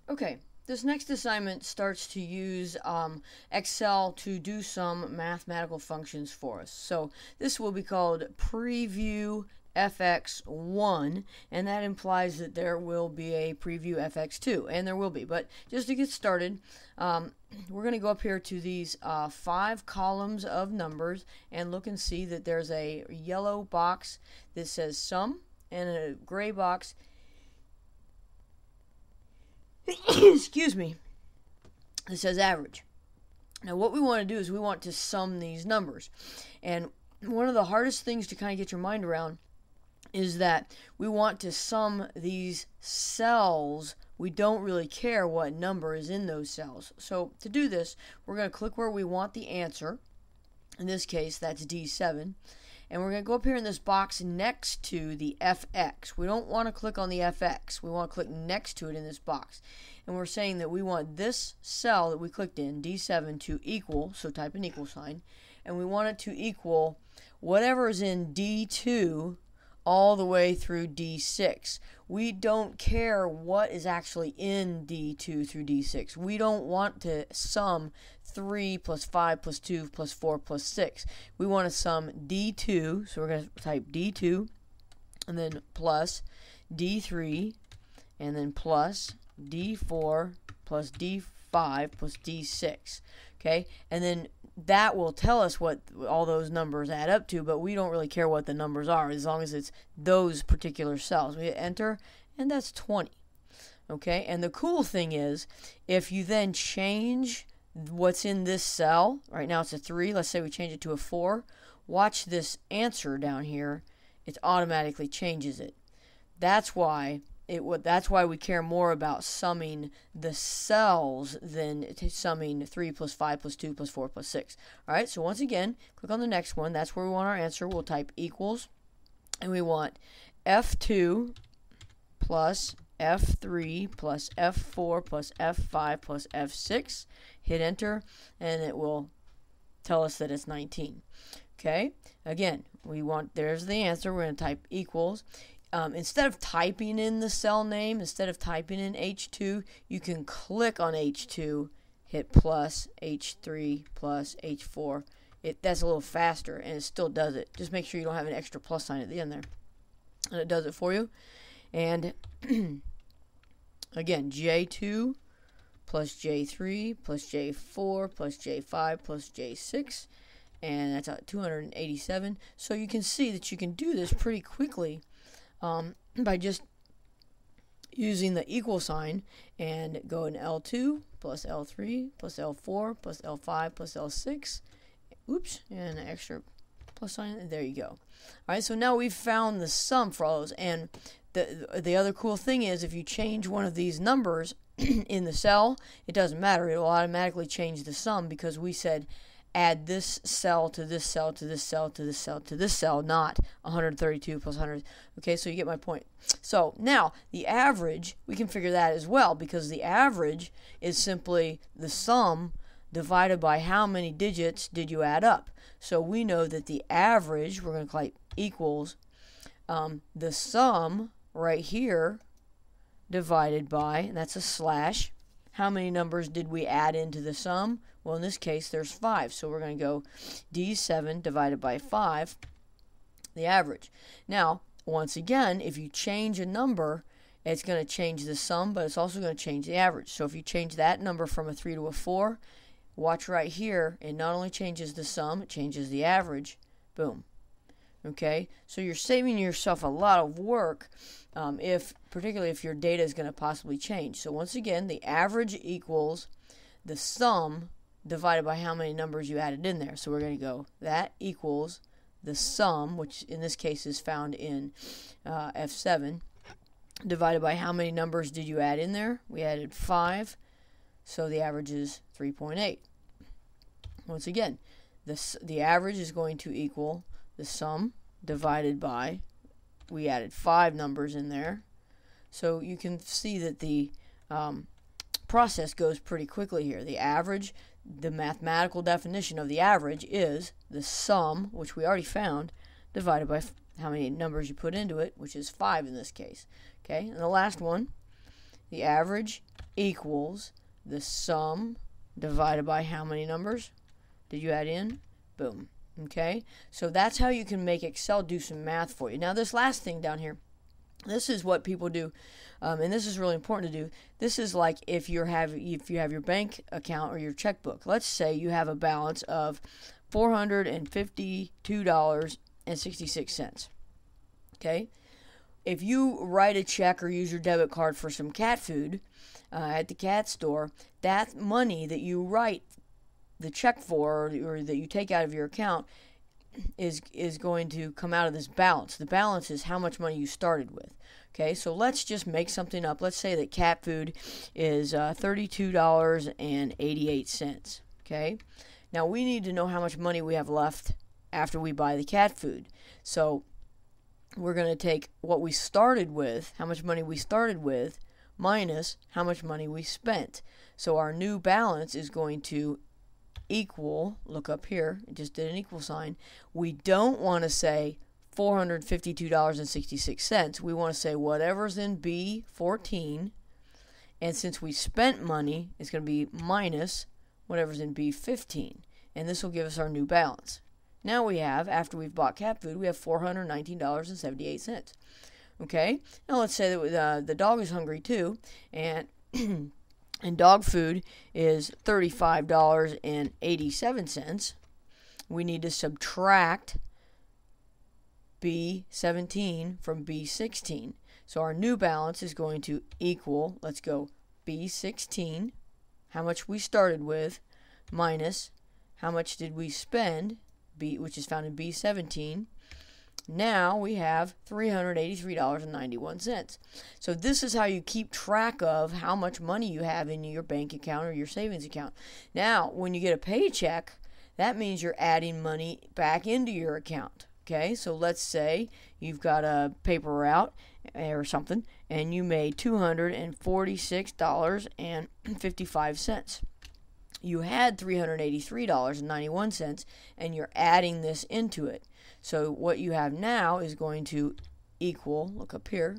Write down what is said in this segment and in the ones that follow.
Okay, this next assignment starts to use Excel to do some mathematical functions for us. So this will be called preview fx1, and that implies that there will be a preview fx2, and there will be. But just to get started, we're going to go up here to these 5 columns of numbers and look and see that there's a yellow box that says sum and a gray box excuse me, it says average. Now what we want to do is we want to sum these numbers, and one of the hardest things to kind of get your mind around is that we want to sum these cells. We don't really care what number is in those cells. So to do this, we're going to click where we want the answer. In this case, that's D7. And we're going to go up here in this box next to the FX. We don't want to click on the FX. We want to click next to it in this box. And we're saying that we want this cell that we clicked in, D7, to equal, so type an equal sign, and we want it to equal whatever is in D2 all the way through D6. We don't care what is actually in D2 through D6. We don't want to sum 3 plus 5 plus 2 plus 4 plus 6. We want to sum D2, so we're going to type D2, and then plus D3, and then plus D4 plus D5 plus D6. Okay, and then that will tell us what all those numbers add up to, but we don't really care what the numbers are as long as it's those particular cells. We hit enter, and that's 20. Okay, and the cool thing is, if you then change what's in this cell, right now it's a 3, let's say we change it to a 4, watch this answer down here, it automatically changes it. That's why we care more about summing the cells than summing 3 plus 5 plus 2 plus 4 plus 6. Alright, so once again, click on the next one. That's where we want our answer. We'll type equals, and we want F2 plus F3 plus F4 plus F5 plus F6. Hit enter, and it will tell us that it's 19. Okay, again, there's the answer. We're going to type equals. Instead of typing in the cell name, instead of typing in H2, you can click on H2, hit plus H3 plus H4. That's a little faster, and it still does it. Just make sure you don't have an extra plus sign at the end there. And it does it for you. And again, J2 plus J3 plus J4 plus J5 plus J6. And that's 287. So you can see that you can do this pretty quickly by just using the equal sign and go in L2 plus L3 plus L4 plus L5 plus L6. Oops, and an extra plus sign. And there you go. All right, so now we've found the sum for all those. And the other cool thing is, if you change one of these numbers in the cell, it doesn't matter. It will automatically change the sum because we said add this cell to this cell to this cell to this cell to this cell, not 132 plus 100. Okay, so you get my point. So now the average, we can figure that as well, because the average is simply the sum divided by how many digits did you add up. So we know that the average, we're going to type equals the sum right here divided by, and that's a slash, how many numbers did we add into the sum? Well, in this case, there's 5. So we're going to go D7 divided by 5, the average. Now, once again, if you change a number, it's going to change the sum, but it's also going to change the average. So if you change that number from a 3 to a 4, watch right here. It not only changes the sum, it changes the average. Boom. Okay, so you're saving yourself a lot of work, particularly if your data is going to possibly change. So once again, the average equals the sum divided by how many numbers you added in there. So we're going to go, that equals the sum, which in this case is found in F7, divided by how many numbers did you add in there? We added 5, so the average is 3.8. Once again, the average is going to equal the sum divided by, we added 5 numbers in there. So you can see that the process goes pretty quickly here. The average, the mathematical definition of the average is the sum, which we already found, divided by how many numbers you put into it, which is 5 in this case. Okay, and the last one the average equals the sum divided by how many numbers did you add in? Boom. Okay, so that's how you can make Excel do some math for you. Now this last thing down here, this is what people do, and this is really important to do. This is like if you have your bank account or your checkbook. Let's say you have a balance of $452.66. Okay, if you write a check or use your debit card for some cat food at the cat store, that money that you write the check for or that you take out of your account is going to come out of this balance. The balance is how much money you started with. Okay, so let's just make something up. Let's say that cat food is $32.88. Okay, now we need to know how much money we have left after we buy the cat food. So we're going to take what we started with, how much money we started with, minus how much money we spent. So our new balance is going to equal, look up here, it just did an equal sign. We don't want to say $452.66. We want to say whatever's in B14, and since we spent money, it's going to be minus whatever's in B15, and this will give us our new balance. Now we have, after we've bought cat food, we have $419.78. Okay, now let's say that the dog is hungry too, and and dog food is $35.87. We need to subtract B17 from B16. So our new balance is going to equal, let's go, B16, how much we started with, minus how much did we spend, which is found in B17. Now we have $383.91. So this is how you keep track of how much money you have in your bank account or your savings account. Now, when you get a paycheck, that means you're adding money back into your account. Okay, so let's say you've got a paper route or something, and you made $246.55. You had $383.91, and you're adding this into it. So what you have now is going to equal, look up here,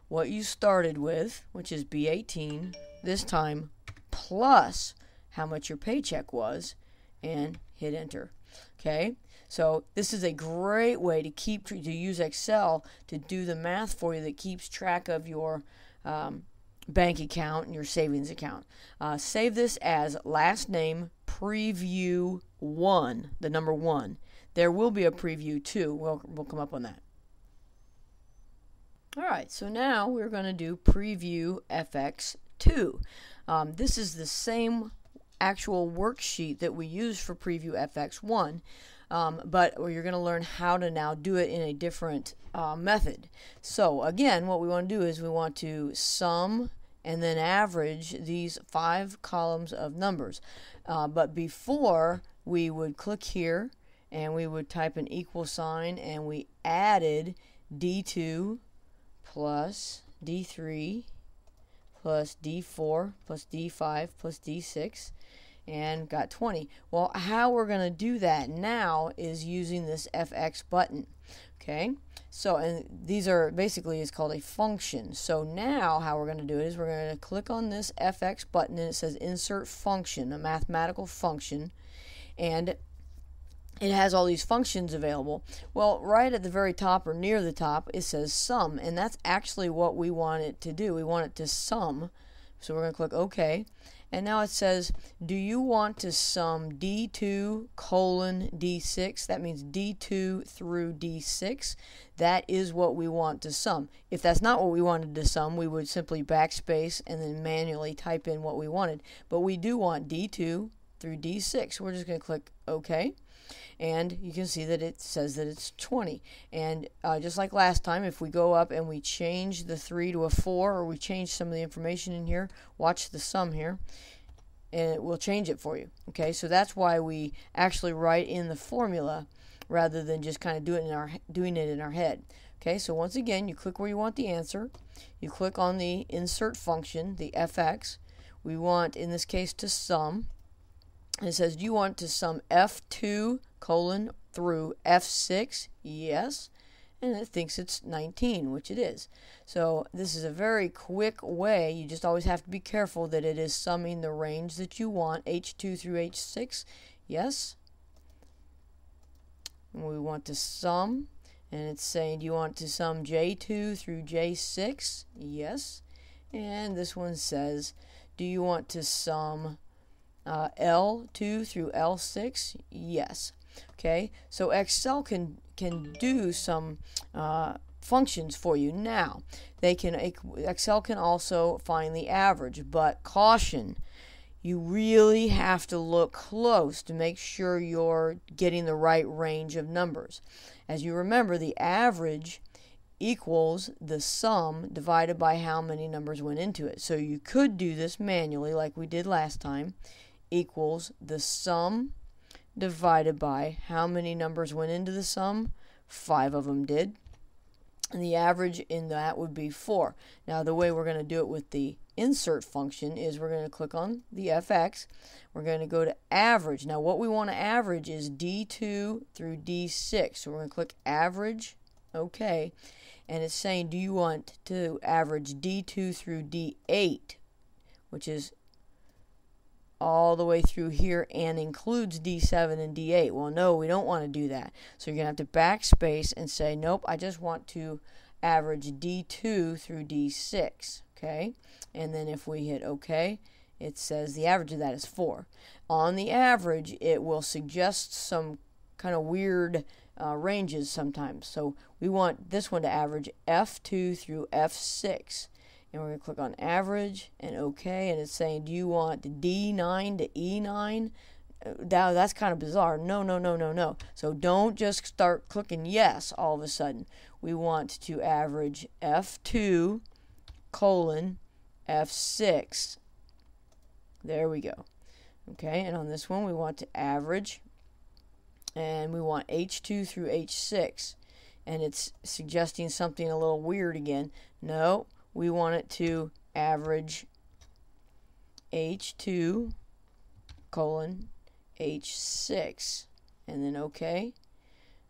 what you started with, which is B18, this time plus how much your paycheck was, and hit enter. Okay, so this is a great way to use Excel to do the math for you that keeps track of your bank account and your savings account. Save this as last name preview 1, the number 1. There will be a preview 2. We'll come up on that. Alright, so now we're going to do preview FX2. This is the same actual worksheet that we used for preview FX1, but you're going to learn how to now do it in a different method. So again, what we want to do is we want to sum and then average these 5 columns of numbers. But before, we would click here and we would type an equal sign, and we added D2 plus D3 plus D4 plus D5 plus D6, and got 20. Well, how we're going to do that now is using this FX button. Okay, so, and these are basically, it's called a function. So now how we're going to do it is we're going to click on this FX button, and it says insert function, a mathematical function, and it has all these functions available. Well, right at the very top or near the top, it says sum, and that's actually what we want it to do. We want it to sum. So we're going to click OK. And now it says, do you want to sum D2 colon D6? That means D2 through D6. That is what we want to sum. If that's not what we wanted to sum, we would simply backspace and then manually type in what we wanted. But we do want D2 through D6. We're just going to click OK. And you can see that it says that it's 20. And just like last time, if we go up and we change the 3 to a 4, or we change some of the information in here, watch the sum here, and it will change it for you. Okay, so that's why we actually write in the formula rather than just kind of doing it in our head. Okay, so once again, you click where you want the answer. You click on the insert function, the FX. We want, in this case, to sum. It says, do you want to sum F2 colon through F6? Yes. and it thinks it's 19, which it is. So this is a very quick way. You just always have to be careful that it is summing the range that you want, H2 through H6. Yes. And we want to sum, and it's saying, do you want to sum J2 through J6? Yes. And this one says, do you want to sum L2 through L6? Yes. Okay, so Excel can do some functions for you. Now, Excel can also find the average, but caution, you really have to look close to make sure you're getting the right range of numbers. As you remember, the average equals the sum divided by how many numbers went into it. So you could do this manually like we did last time, equals the sum divided by how many numbers went into the sum. 5 of them did. And the average in that would be 4. Now the way we're going to do it with the insert function is we're going to click on the FX. We're going to go to average. Now what we want to average is D2 through D6. So we're going to click average. Okay. And it's saying, do you want to average D2 through D8, which is all the way through here and includes D7 and D8. Well, no, we don't want to do that. So you're going to have to backspace and say, nope, I just want to average D2 through D6. Okay? And then if we hit OK, it says the average of that is 4. On the average, it will suggest some kind of weird ranges sometimes. So we want this one to average F2 through F6. And we're going to click on average and OK, and it's saying, do you want D9 to E9? That's kind of bizarre. No. So don't just start clicking yes all of a sudden. We want to average F2 colon F6. There we go. Okay, and on this one we want to average, and we want H2 through H6. And it's suggesting something a little weird again. No. We want it to average H2 colon H6 and then OK.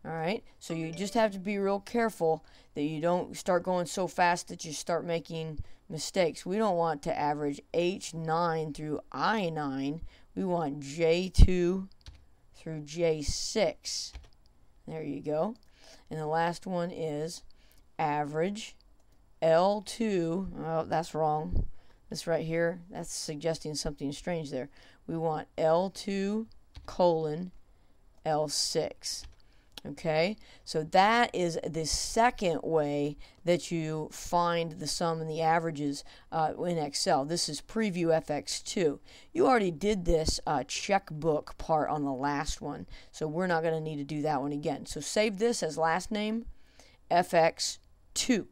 Alright, so you just have to be real careful that you don't start going so fast that you start making mistakes. We don't want to average H9 through I9. We want J2 through J6. There you go. And the last one is average L2, oh, that's wrong. This right here, that's suggesting something strange there. We want L2 colon L6. Okay, so that is the second way that you find the sum and the averages in Excel. This is Preview FX2. You already did this checkbook part on the last one, so we're not going to need to do that one again. So save this as last name, FX2.